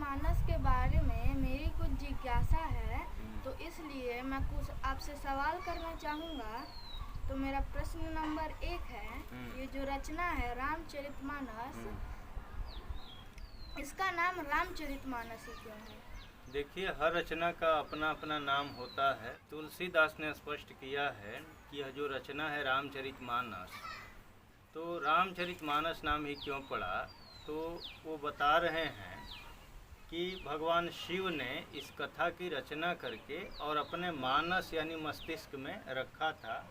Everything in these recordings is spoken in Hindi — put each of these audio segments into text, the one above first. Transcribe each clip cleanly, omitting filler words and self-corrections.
रामचरितमानस के बारे में मेरी कुछ जिज्ञासा है, तो इसलिए मैं कुछ आपसे सवाल करना चाहूँगा। तो मेरा प्रश्न नंबर 1 है, ये जो रचना है रामचरितमानस, इसका नाम रामचरितमानस ही क्यों है? देखिए, हर रचना का अपना अपना नाम होता है। तुलसीदास ने स्पष्ट किया है कि यह जो रचना है रामचरितमानस, तो रामचरितमानस नाम ही क्यों पड़ा, तो वो बता रहे हैं कि भगवान शिव ने इस कथा की रचना करके और अपने मानस यानी मस्तिष्क में रखा था,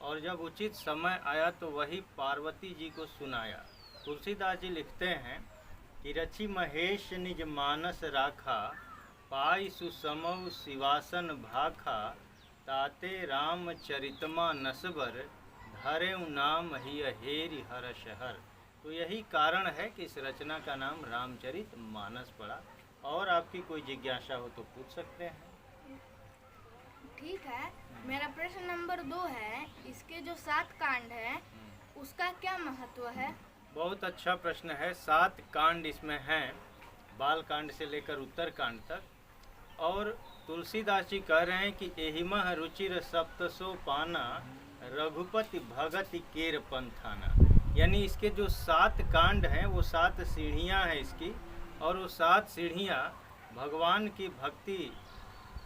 और जब उचित समय आया तो वही पार्वती जी को सुनाया। तुलसीदास जी लिखते हैं कि रचि महेश निज मानस राखा, पाई सुसमौ शिवासन भाखा, ताते रामचरितमा नसबर, धरे नाम ही हेरि हर शहर। तो यही कारण है कि इस रचना का नाम रामचरितमानस पड़ा। और आपकी कोई जिज्ञासा हो तो पूछ सकते हैं। ठीक है, मेरा प्रश्न नंबर 2 है, इसके जो 7 कांड है उसका क्या महत्व है? बहुत अच्छा प्रश्न है। 7 कांड इसमें हैं, बाल कांड से लेकर उत्तर कांड तक। और तुलसीदास जी कह रहे हैं कि एहिमह रुचिर सप्तसो पाना, रघुपति भगत केर पंथाना। यानी इसके जो 7 कांड हैं वो 7 सीढ़ियाँ हैं इसकी, और वो 7 सीढ़ियाँ भगवान की भक्ति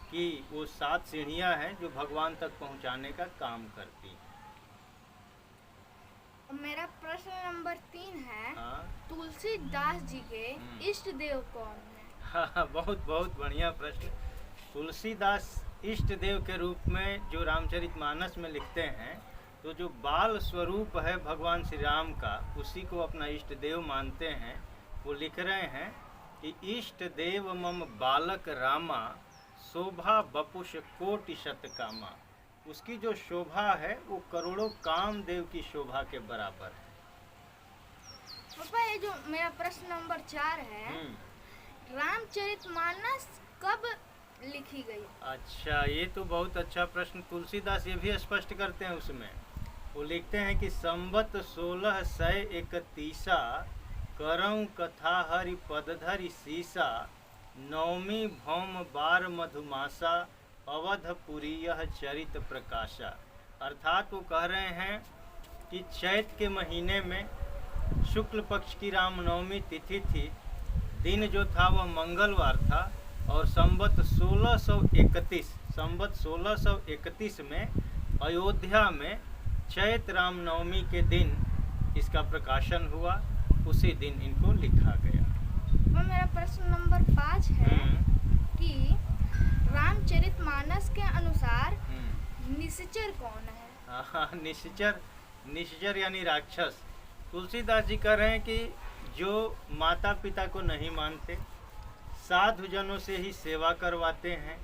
की वो 7 सीढ़ियाँ हैं जो भगवान तक पहुँचाने का काम करती हैं। मेरा प्रश्न नंबर 3 है, हाँ, तुलसीदास जी के इष्ट देव कौन है? हाँ, बहुत बहुत बढ़िया प्रश्न। तुलसीदास इष्ट देव के रूप में जो रामचरितमानस में लिखते हैं, तो जो बाल स्वरूप है भगवान श्री राम का, उसी को अपना इष्ट देव मानते हैं। वो लिख रहे हैं कि इष्ट देव मम बालक रामा, शोभा बपुष कोटि शतकामा। उसकी जो शोभा है वो करोड़ों कामदेव की शोभा के बराबर है। पापा, ये जो मेरा प्रश्न नंबर 4 है, रामचरितमानस कब लिखी गई? अच्छा, ये तो बहुत अच्छा प्रश्न। तुलसीदास ये भी स्पष्ट करते हैं उसमें। वो लिखते हैं कि संवत 1631, करऊँ कथा हरि पदधरि सीसा, नवमी भौम बार मधुमासा, अवधपुरी यह चरित प्रकाशा। अर्थात वो कह रहे हैं कि चैत के महीने में शुक्ल पक्ष की रामनवमी तिथि थी। दिन जो था वह मंगलवार था, और संवत 1631 में अयोध्या में चैत रामनवमी के दिन इसका प्रकाशन हुआ। उसी दिन इनको लिखा गया। और मेरा प्रश्न नंबर 5 है कि रामचरितमानस के अनुसार निश्चर कौन है? हाँ, निश्चर यानी राक्षस। तुलसीदास जी कह रहे हैं कि जो माता पिता को नहीं मानते, साधु जनों से ही सेवा करवाते हैं,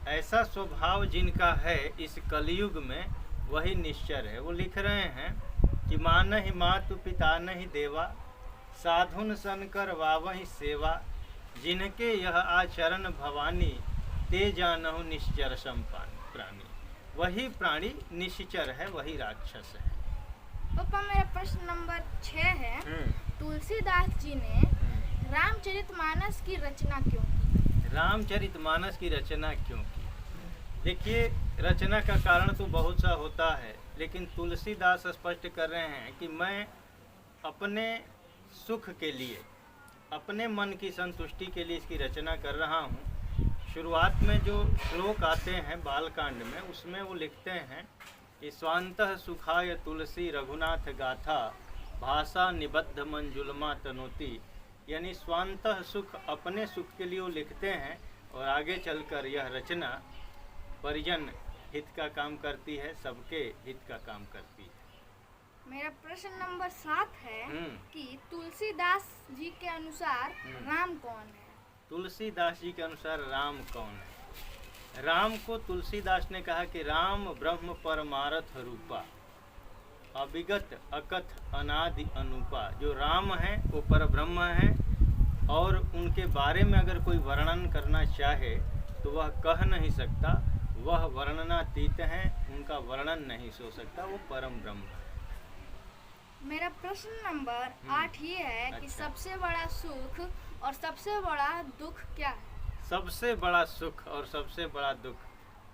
ऐसा स्वभाव जिनका है इस कलयुग में, वही निश्चर है। वो लिख रहे हैं कि मानहि मातु पिता नहीं देवा, साधुन सन कर वावहि सेवा, जिनके यह आचरण भवानी, ते जानहु निश्चर सम प्राणी। वही प्राणी निश्चर है, वही राक्षस है। पापा, मेरा प्रश्न नंबर 6 है, तुलसीदास जी ने रामचरितमानस की रचना क्यों की? रामचरितमानस की रचना क्यों की? देखिए, रचना का कारण तो बहुत सा होता है, लेकिन तुलसीदास स्पष्ट कर रहे हैं कि मैं अपने सुख के लिए, अपने मन की संतुष्टि के लिए इसकी रचना कर रहा हूँ। शुरुआत में जो श्लोक आते हैं बालकांड में, उसमें वो लिखते हैं कि स्वांतः सुखाय तुलसी रघुनाथ गाथा, भाषा निबद्ध मंजुलमा तनोती। यानी स्वांतः सुख, अपने सुख के लिए वो लिखते हैं, और आगे चलकर यह रचना परिजन हित का काम करती है, सबके हित का काम करती है। मेरा प्रश्न नंबर 7 है कि तुलसीदास जी के अनुसार राम कौन है? तुलसीदास जी के अनुसार राम कौन है? राम को तुलसीदास ने कहा कि राम ब्रह्म परमार्थ रूपा, अविगत अकथ अनादि अनूपा। जो राम है वो परब्रह्म है, और उनके बारे में अगर कोई वर्णन करना चाहे तो वह कह नहीं सकता, वह वर्णनातीत हैं, उनका वर्णन नहीं हो सकता, वो परम ब्रह्म है। मेरा प्रश्न नंबर 8 ये है कि सबसे बड़ा सुख और सबसे बड़ा दुख क्या है? सबसे बड़ा सुख और सबसे बड़ा दुख,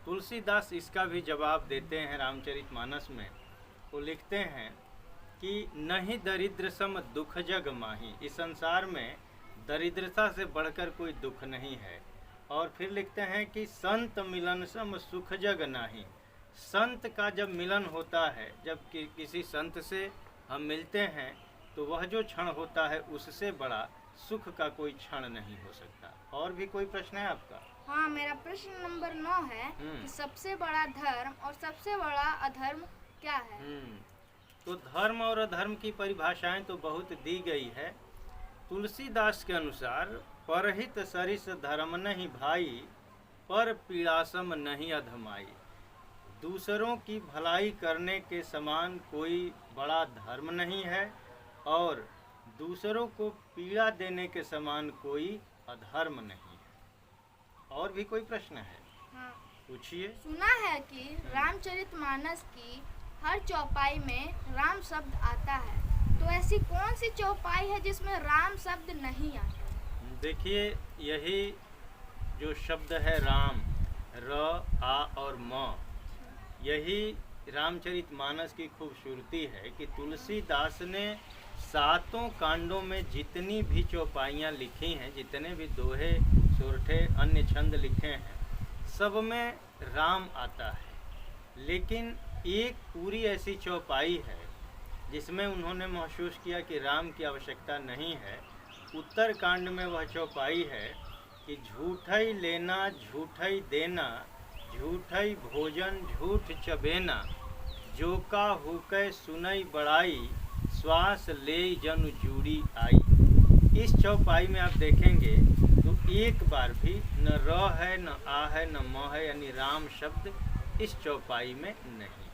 तुलसीदास इसका भी जवाब देते हैं रामचरितमानस में। वो लिखते हैं कि नहीं दरिद्र सम दुख जग माही, इस संसार में दरिद्रता से बढ़कर कोई दुख नहीं है। और फिर लिखते हैं कि संत मिलन सम सुख जग नाही, संत का जब मिलन होता है, जब किसी संत से हम मिलते हैं तो वह जो क्षण होता है उससे बड़ा सुख का कोई क्षण नहीं हो सकता। और भी कोई प्रश्न है आपका? हाँ, मेरा प्रश्न नंबर 9 है कि सबसे बड़ा धर्म और सबसे बड़ा अधर्म क्या है? तो धर्म और अधर्म की परिभाषाएं तो बहुत दी गई है। तुलसीदास के अनुसार परहित सरिस धर्म नहीं भाई, पर पीड़ासम नहीं अधमाई। दूसरों की भलाई करने के समान कोई बड़ा धर्म नहीं है और दूसरों को पीड़ा देने के समान कोई अधर्म नहीं है। और भी कोई प्रश्न है? हाँ, पूछिए। सुना है कि रामचरितमानस की हर चौपाई में राम शब्द आता है, तो ऐसी कौन सी चौपाई है जिसमें राम शब्द नहीं आता? देखिए, यही जो शब्द है राम, र, आ और म, यही रामचरितमानस की खूबसूरती है कि तुलसीदास ने 7 कांडों में जितनी भी चौपाइयाँ लिखी हैं, जितने भी दोहे, सोरठे, अन्य छंद लिखे हैं, सब में राम आता है। लेकिन एक पूरी ऐसी चौपाई है जिसमें उन्होंने महसूस किया कि राम की आवश्यकता नहीं है। उत्तर कांड में वह चौपाई है कि झूठई लेना झूठई देना, झूठई भोजन झूठ चबेना, जो का हुकै सुनई बड़ाई, श्वास ले जन जूड़ी आई। इस चौपाई में आप देखेंगे तो एक बार भी न र है, न आ है, न म है, यानी राम शब्द इस चौपाई में नहीं।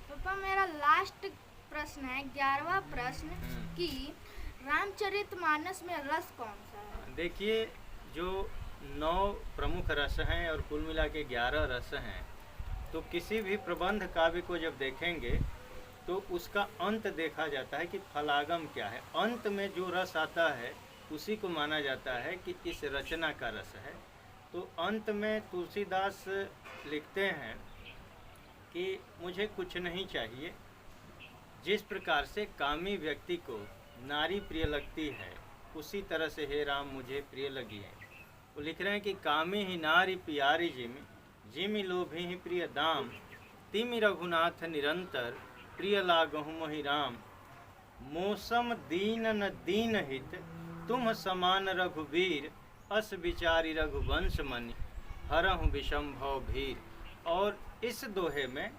पापा, मेरा लास्ट प्रश्न है, 11वां प्रश्न कि रामचरितमानस में रस कौन सा है? देखिए, जो 9 प्रमुख रस हैं और कुल मिला के 11 रस हैं, तो किसी भी प्रबंध काव्य को जब देखेंगे तो उसका अंत देखा जाता है कि फलागम क्या है। अंत में जो रस आता है उसी को माना जाता है कि इस रचना का रस है। तो अंत में तुलसीदास लिखते हैं कि मुझे कुछ नहीं चाहिए, जिस प्रकार से कामी व्यक्ति को नारी प्रिय लगती है उसी तरह से हे राम मुझे प्रिय लगी है। वो लिख रहे हैं कि कामी ही नारी प्यारी जिमि, जिमि लोभी ही प्रिय दाम, तिमि रघुनाथ निरंतर, प्रिय लागहु मोहि राम। मौसम दीन न दीन हित, तुम समान रघुवीर, अस विचारी रघुवंश मनि, हरहु विषम भव भीर। और इस दोहे में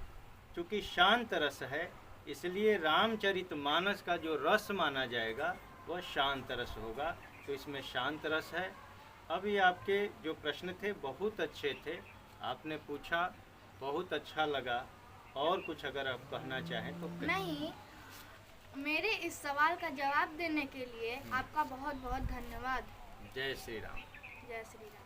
चूँकि शांत रस है, इसलिए रामचरितमानस का जो रस माना जाएगा वह शांत रस होगा। तो इसमें शांत रस है। अब ये आपके जो प्रश्न थे बहुत अच्छे थे, आपने पूछा, बहुत अच्छा लगा। और कुछ अगर आप कहना चाहें तो? नहीं, मेरे इस सवाल का जवाब देने के लिए आपका बहुत बहुत धन्यवाद। जय श्री राम। जय श्री राम।